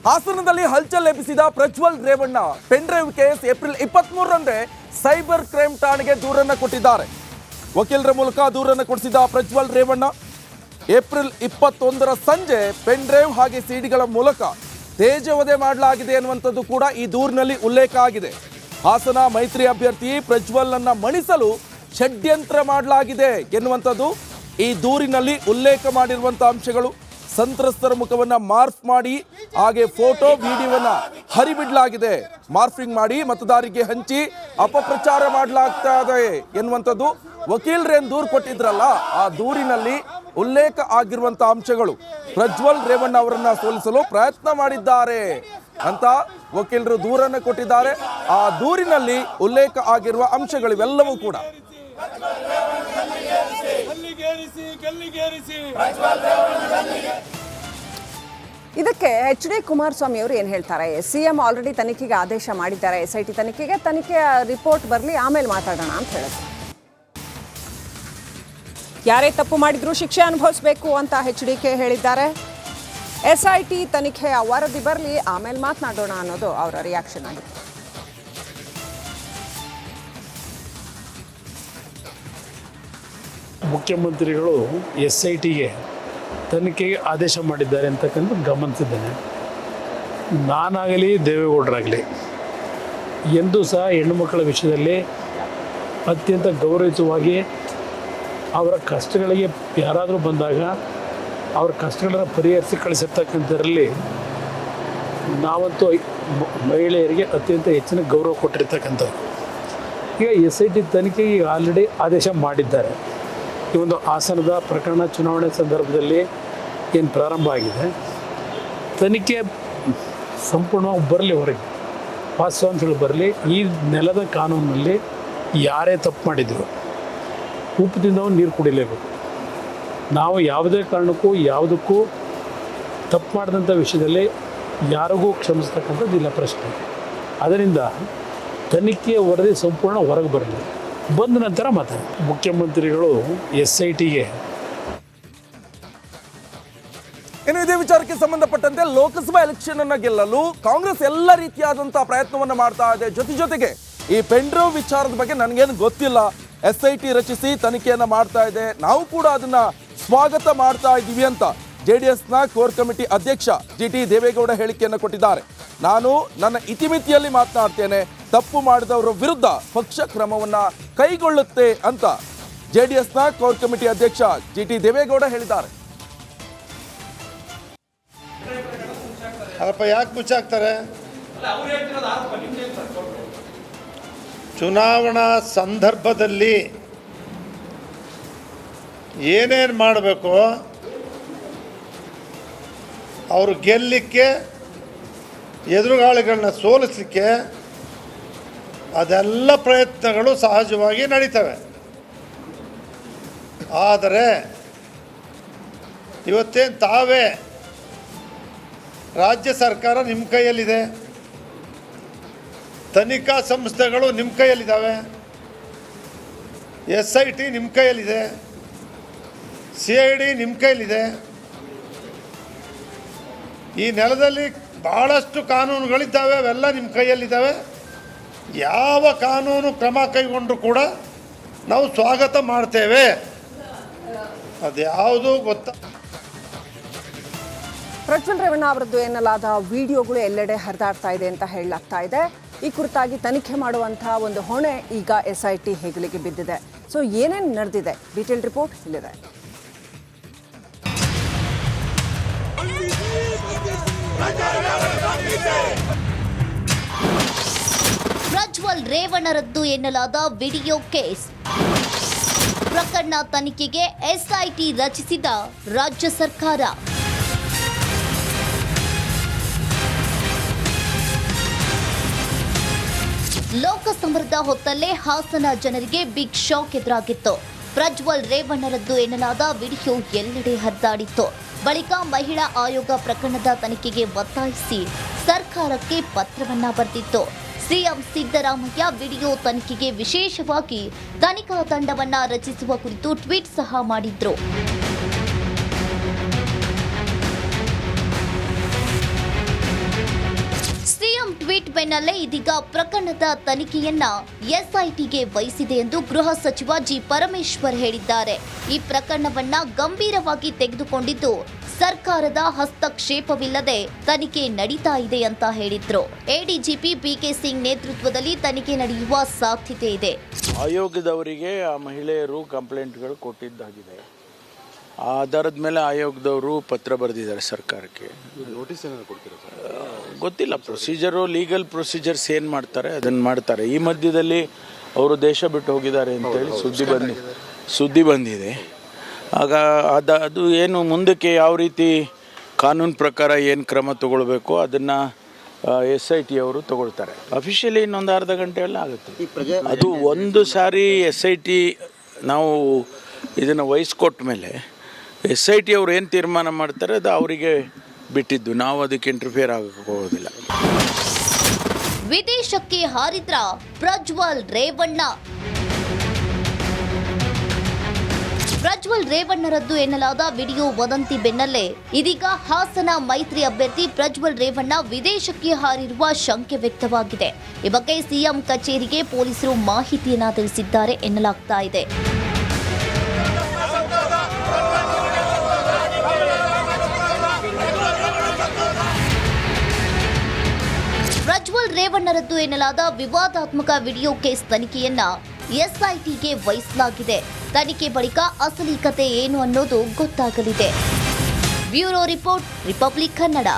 ಹಾಸನದಲ್ಲಿ ಹಲ್ಚಲ್ ಎಬ್ಬಿಸಿದ Prajwal Revanna pendrive case April 23ರಂದೇ ಸೈಬರ್ ಕ್ರೈಮ್ ಠಾಣೆಗೆ ದೂರನ್ನು ಕೊಟ್ಟಿದ್ದಾರೆ. ವಕೀಲರ ಮೂಲಕ ದೂರನ್ನು ಕೊಡಿಸಿದ ಪ್ರಜ್ವಲ್ ರೇವಣ್ಣ ಏಪ್ರಿಲ್ 21ರ ಸಂಜೆ ಪೆನ್ಡ್ರೈವ್ ಹಾಗೆ ಸಿಡಿಗಳ ಮೂಲಕ ತೇಜವಧೆ ಮಾಡಲಾಗಿದೆ ಎನ್ನುವಂಥದ್ದು ಕೂಡ ಈ ದೂರಿನಲ್ಲಿ ಉಲ್ಲೇಖ ಆಗಿದೆ. ಹಾಸನ ಮೈತ್ರಿ ಅಭ್ಯರ್ಥಿ ಪ್ರಜ್ವಲ್ನನ್ನ ಮಣಿಸಲು ಷಡ್ಯಂತ್ರ ಮಾಡಲಾಗಿದೆ ಎನ್ನುವಂಥದ್ದು ಈ ದೂರಿನಲ್ಲಿ ಉಲ್ಲೇಖ ಮಾಡಿರುವಂಥ ಅಂಶಗಳು. ಸಂತ್ರಸ್ತರ ಮುಖವನ್ನ ಮಾರ್ಫ್ ಮಾಡಿ ಹಾಗೆ ಫೋಟೋ ವಿಡಿಯೋವನ್ನ ಹರಿಬಿಡಲಾಗಿದೆ. ಮಾರ್ಫಿಂಗ್ ಮಾಡಿ ಮತದಾರರಿಗೆ ಹಂಚಿ ಅಪಪ್ರಚಾರ ಮಾಡಲಾಗ್ತಾ ಇದೆ ಎನ್ನುವಂಥದ್ದು ವಕೀಲರೇನು ದೂರು ಕೊಟ್ಟಿದ್ರಲ್ಲ ಆ ದೂರಿನಲ್ಲಿ ಉಲ್ಲೇಖ ಆಗಿರುವಂಥ ಅಂಶಗಳು. ಪ್ರಜ್ವಲ್ ರೇವಣ್ಣ ಅವರನ್ನ ಸೋಲಿಸಲು ಪ್ರಯತ್ನ ಮಾಡಿದ್ದಾರೆ ಅಂತ ವಕೀಲರು ದೂರನ್ನು ಕೊಟ್ಟಿದ್ದಾರೆ. ಆ ದೂರಿನಲ್ಲಿ ಉಲ್ಲೇಖ ಆಗಿರುವ ಅಂಶಗಳಿವೆಲ್ಲವೂ ಕೂಡ ಇದಕ್ಕೆ ಎಚ್ ಡಿ ಕುಮಾರಸ್ವಾಮಿ ಅವರು ಏನು ಹೇಳ್ತಾರೆ? ಸಿಎಂ ಆಲ್ರೆಡಿ ತನಿಖೆಗೆ ಆದೇಶ ಮಾಡಿದ್ದಾರೆ. SIT ತನಿಖೆಯ ರಿಪೋರ್ಟ್ ಬರಲಿ, ಆಮೇಲೆ ಮಾತಾಡೋಣ ಅಂತ ಹೇಳಿದ್ರು. ಯಾರೇ ತಪ್ಪು ಮಾಡಿದ್ರು ಶಿಕ್ಷೆ ಅನುಭವಿಸಬೇಕು ಅಂತ HDK ಹೇಳಿದ್ದಾರೆ. SIT ತನಿಖೆಯ ವರದಿ ಬರಲಿ, ಆಮೇಲೆ ಮಾತನಾಡೋಣ ಅನ್ನೋದು ಅವರ ರಿಯಾಕ್ಷನ್ ಆಗಿದೆ. ಮುಖ್ಯಮಂತ್ರಿಗಳು SITಗೆ ತನಿಖೆಗೆ ಆದೇಶ ಮಾಡಿದ್ದಾರೆ ಅಂತಕ್ಕಂಥ ಗಮನಿಸಿದ್ದೇನೆ. ನಾನಾಗಲಿ ದೇವೇಗೌಡರಾಗಲಿ ಎಂದೂ ಸಹ ಹೆಣ್ಣುಮಕ್ಕಳ ವಿಷಯದಲ್ಲಿ ಅತ್ಯಂತ ಗೌರವಯುತವಾಗಿ ಅವರ ಕಷ್ಟಗಳಿಗೆ ಯಾರಾದರೂ ಬಂದಾಗ ಅವರ ಕಷ್ಟಗಳನ್ನು ಪರಿಹರಿಸಿ ಕಳಿಸಿರ್ತಕ್ಕಂಥದ್ರಲ್ಲಿ ನಾವಂತೂ ಮಹಿಳೆಯರಿಗೆ ಅತ್ಯಂತ ಹೆಚ್ಚಿನ ಗೌರವ ಕೊಟ್ಟಿರ್ತಕ್ಕಂಥದ್ದು. ಈಗ SIT ತನಿಖೆಗೆ ಆಲ್ರೆಡಿ ಆದೇಶ ಮಾಡಿದ್ದಾರೆ. ಈ ಒಂದು ಹಾಸನದ ಪ್ರಕರಣ ಚುನಾವಣೆ ಸಂದರ್ಭದಲ್ಲಿ ಏನು ಪ್ರಾರಂಭ ಆಗಿದೆ, ತನಿಖೆ ಸಂಪೂರ್ಣವಾಗಿ ಬರಲಿ, ಹೊರಗೆ ವಾಸ್ತವಾಂಶಗಳು ಬರಲಿ. ಈ ನೆಲದ ಕಾನೂನಿನಲ್ಲಿ ಯಾರೇ ತಪ್ಪು ಮಾಡಿದ್ರು ಉಪ್ಪು ತಿಂದವನು ನೀರು ಕುಡಿಲೇಬೇಕು. ನಾವು ಯಾವುದೇ ಕಾರಣಕ್ಕೂ ಯಾವುದಕ್ಕೂ ತಪ್ಪು ಮಾಡಿದಂಥ ವಿಷಯದಲ್ಲಿ ಯಾರಿಗೂ ಕ್ಷಮಿಸ್ತಕ್ಕಂಥದ್ದಿಲ್ಲ ಪ್ರಶ್ನೆ. ಅದರಿಂದ ತನಿಖೆಯ ವರದಿ ಸಂಪೂರ್ಣ ಹೊರಗೆ ಬರಲಿ, ಬಂದ ನಂತರ ಮಾತಾಡಿ. ಮುಖ್ಯಮಂತ್ರಿಗಳು SITಗೆ ಇನ್ನು ಇದೇ ವಿಚಾರಕ್ಕೆ ಸಂಬಂಧಪಟ್ಟಂತೆ ಲೋಕಸಭಾ ಎಲೆಕ್ಷನ್ ಅನ್ನ ಗೆಲ್ಲಲು ಕಾಂಗ್ರೆಸ್ ಎಲ್ಲ ರೀತಿಯಾದಂತಹ ಪ್ರಯತ್ನವನ್ನ ಮಾಡ್ತಾ ಇದೆ. ಜೊತೆಗೆ ಈ ಪೆನ್ಡ್ರೈವ್ ವಿಚಾರದ ಬಗ್ಗೆ ನನಗೇನು ಗೊತ್ತಿಲ್ಲ, SIT ರಚಿಸಿ ತನಿಖೆಯನ್ನ ಮಾಡ್ತಾ ಇದೆ, ನಾವು ಕೂಡ ಅದನ್ನ ಸ್ವಾಗತ ಮಾಡ್ತಾ ಇದ್ದೀವಿ ಅಂತ JDSನ ಕೋರ್ ಕಮಿಟಿ ಅಧ್ಯಕ್ಷ GT ದೇವೇಗೌಡ ಹೇಳಿಕೆಯನ್ನು ಕೊಟ್ಟಿದ್ದಾರೆ. ನಾನು ನನ್ನ ಇತಿಮಿತಿಯಲ್ಲಿ ಮಾತನಾಡ್ತೇನೆ, ತಪ್ಪು ಮಾಡಿದವರ ವಿರುದ್ಧ ಪಕ್ಷ ಕ್ರಮವನ್ನ ಕೈಗೊಳ್ಳುತ್ತೆ ಅಂತ JDSನ ಕೋರ್ ಕಮಿಟಿ ಅಧ್ಯಕ್ಷ GT ದೇವೇಗೌಡ ಹೇಳಿದ್ದಾರೆ. ಅಲ್ಲಪ್ಪ, ಯಾಕೆ ಮುಚ್ಚಾಕ್ತಾರೆ? ಚುನಾವಣಾ ಸಂದರ್ಭದಲ್ಲಿ ಏನೇನು ಮಾಡಬೇಕು, ಅವರು ಗೆಲ್ಲಲಿಕ್ಕೆ, ಎದುರುಗಾಳಿಗಳನ್ನ ಸೋಲಿಸಲಿಕ್ಕೆ ಅದೆಲ್ಲ ಪ್ರಯತ್ನಗಳು ಸಹಜವಾಗಿ ನಡೀತವೆ. ಆದರೆ ಇವತ್ತೇನು ತಾವೇ ರಾಜ್ಯ ಸರ್ಕಾರ ನಿಮ್ಮ ಕೈಯಲ್ಲಿದೆ, ತನಿಖಾ ಸಂಸ್ಥೆಗಳು ನಿಮ್ಮ ಕೈಯಲ್ಲಿದ್ದಾವೆ, SIT ನಿಮ್ಮ ಕೈಯಲ್ಲಿದೆ, CID ನಿಮ್ಮ ಕೈಯಲ್ಲಿದೆ. ಈ ನೆಲದಲ್ಲಿ ಭಾಳಷ್ಟು ಕಾನೂನುಗಳಿದ್ದಾವೆ, ಅವೆಲ್ಲ ನಿಮ್ಮ ಕೈಯಲ್ಲಿದ್ದಾವೆ. ಯಾವ ಕಾನೂನು ಕ್ರಮ ಕೈಗೊಂಡ್ರೂ ಕೂಡ ನಾವು ಸ್ವಾಗತ ಮಾಡ್ತೇವೆ. ಅದ್ಯಾವುದು ಗೊತ್ತಾ? ಪ್ರಜ್ವಲ್ ರೇವಣ್ಣ ಅವರದ್ದು ಎನ್ನಲಾದ ವಿಡಿಯೋಗಳು ಎಲ್ಲೆಡೆ ಹರಿದಾಡ್ತಾ ಇದೆ ಅಂತ ಹೇಳಲಾಗ್ತಾ ಇದೆ. ಈ ಕುರಿತಾಗಿ ತನಿಖೆ ಮಾಡುವಂತಹ ಒಂದು ಹೊಣೆ ಈಗ SIT ಹೆಗಲಿಗೆ ಬಿದ್ದಿದೆ. ಸೊ ಏನೇನು ನಡೆದಿದೆ, ಡೀಟೇಲ್ ರಿಪೋರ್ಟ್ ಇಲ್ಲಿದೆ. ಪ್ರಜ್ವಲ್ ರೇವಣ್ಣರದ್ದು ಎನ್ನಲಾದ ವಿಡಿಯೋ ಕೇಸ್ ಪ್ರಕರಣ ತನಿಖೆಗೆ SIT ರಚಿಸಿದ ರಾಜ್ಯ ಸರ್ಕಾರ. ಲೋಕಸಮರದ ಹೊತ್ತಲ್ಲೇ ಹಾಸನ ಜನರಿಗೆ ಬಿಗ್ ಶಾಕ್ ಎದುರಾಗಿತ್ತು. ಪ್ರಜ್ವಲ್ ರೇವಣ್ಣರದ್ದು ಎನ್ನಲಾದ ವಿಡಿಯೋ ಎಲ್ಲೆಡೆ ಹರಿದಾಡಿತ್ತು. ಬಳಿಕ ಮಹಿಳಾ ಆಯೋಗ ಪ್ರಕರಣದ ತನಿಖೆಗೆ ಒತ್ತಾಯಿಸಿ ಸರ್ಕಾರಕ್ಕೆ ಪತ್ರವನ್ನ ಬರೆದಿತ್ತು. ಸಿಎಂ ಸಿದ್ದರಾಮಯ್ಯ ವಿಡಿಯೋ ತನಿಖೆಗೆ ವಿಶೇಷವಾಗಿ ತನಿಖಾ ತಂಡವನ್ನ ರಚಿಸುವ ಕುರಿತು ಟ್ವೀಟ್ ಸಹ ಮಾಡಿದ್ರು. ಬೆನ್ನಲ್ಲೇ ಇದೀಗ ಪ್ರಕರಣದ ತನಿಖೆಯನ್ನ ಎಸ್ಐಟಿಗೆ ವಹಿಸಿದೆ ಎಂದು ಗೃಹ ಸಚಿವ ಜಿ ಪರಮೇಶ್ವರ್ ಹೇಳಿದ್ದಾರೆ. ಈ ಪ್ರಕರಣವನ್ನ ಗಂಭೀರವಾಗಿ ತೆಗೆದುಕೊಂಡಿದ್ದು ಸರ್ಕಾರದ ಹಸ್ತಕ್ಷೇಪವಿಲ್ಲದೆ ತನಿಖೆ ನಡೀತಾ ಇದೆ ಅಂತ ಹೇಳಿದ್ರು. ಎಡಿಜಿಪಿ ಬಿಕೆ ಸಿಂಗ್ ನೇತೃತ್ವದಲ್ಲಿ ತನಿಖೆ ನಡೆಯುವ ಸಾಧ್ಯತೆ ಇದೆ. ಆಯೋಗದವರಿಗೆ ಆ ಮಹಿಳೆಯರು ಕಂಪ್ಲೇಂಟ್ಗಳು ಕೊಟ್ಟಿದ್ದಾಗಿದೆ. ಆ ಆಧಾರದ ಮೇಲೆ ಆಯೋಗದವರು ಪತ್ರ ಬರೆದಿದ್ದಾರೆ ಸರ್ಕಾರಕ್ಕೆ. ನೋಟಿಸ್ ಏನಾದ್ರು ಕೊಡ್ತೀರಾ ಸರ್? ಗೊತ್ತಿಲ್ಲ, ಪ್ರೊಸೀಜರು ಲೀಗಲ್ ಪ್ರೊಸೀಜರ್ಸ್ ಏನು ಮಾಡ್ತಾರೆ ಅದನ್ನು ಮಾಡ್ತಾರೆ. ಈ ಮಧ್ಯದಲ್ಲಿ ಅವರು ದೇಶ ಬಿಟ್ಟು ಹೋಗಿದ್ದಾರೆ ಅಂತೇಳಿ ಸುದ್ದಿ ಬಂದಿದೆ. ಆಗ ಅದು ಏನು ಮುಂದಕ್ಕೆ ಯಾವ ರೀತಿ ಕಾನೂನು ಪ್ರಕಾರ ಏನು ಕ್ರಮ ತಗೊಳ್ಬೇಕು ಅದನ್ನು SIT ಅವರು ತಗೊಳ್ತಾರೆ. ಅಫಿಷಿಯಲಿ ಇನ್ನೊಂದು ಅರ್ಧ ಗಂಟೆಯಲ್ಲಿ ಆಗುತ್ತೆ. ಅದು ಒಂದು ಸಾರಿ SIT ನಾವು ಇದನ್ನು ವಹಿಸ್ಕೊಟ್ಟ ಮೇಲೆ SIT ಅವರು ಏನು ತೀರ್ಮಾನ ಮಾಡ್ತಾರೆ ಅದು ಅವರಿಗೆ ಬಿಟ್ಟಿದ್ದು, ನಾವು ಅದಕ್ಕೆ ಇಂಟರ್ಫಿಯರ್ ಆಗಕ್ಕೆ ಹೋಗೋದಿಲ್ಲ. ವಿದೇಶಕ್ಕೆ ಹಾರಿದ್ರ ಪ್ರಜ್ವಲ್ ರೇವಣ್ಣ. ಪ್ರಜ್ವಲ್ ರೇವಣ್ಣರದ್ದು ಎನ್ನಲಾದ ವಿಡಿಯೋ ವದಂತಿ ಬೆನ್ನಲ್ಲೇ ಇದೀಗ ಹಾಸನ ಮೈತ್ರಿ ಅಭ್ಯರ್ಥಿ ಪ್ರಜ್ವಲ್ ರೇವಣ್ಣ ವಿದೇಶಕ್ಕೆ ಹಾರಿರುವ ಶಂಕೆ ವ್ಯಕ್ತವಾಗಿದೆ. ಈ ಬಗ್ಗೆ ಸಿಎಂ ಕಚೇರಿಗೆ ಪೊಲೀಸರು ಮಾಹಿತಿಯನ್ನ ತಿಳಿಸಿದ್ದಾರೆ ಎನ್ನಲಾಗ್ತಾ ಇದೆ. ಪ್ರಜ್ವಲ್ ರೇವಣ್ಣರದ್ದು ಎನ್ನಲಾದ ವಿವಾದಾತ್ಮಕ ವಿಡಿಯೋ ಕೇಸ್ ತನಿಖೆಯನ್ನ ಎಸ್ಐಟಿಗೆ ವಹಿಸಲಾಗಿದೆ. ತನಿಖೆ ಬಳಿಕ ಅಸಲಿ ಕತೆ ಏನು ಅನ್ನೋದು ಗೊತ್ತಾಗಲಿದೆ. Bureau report, Republic Kannada.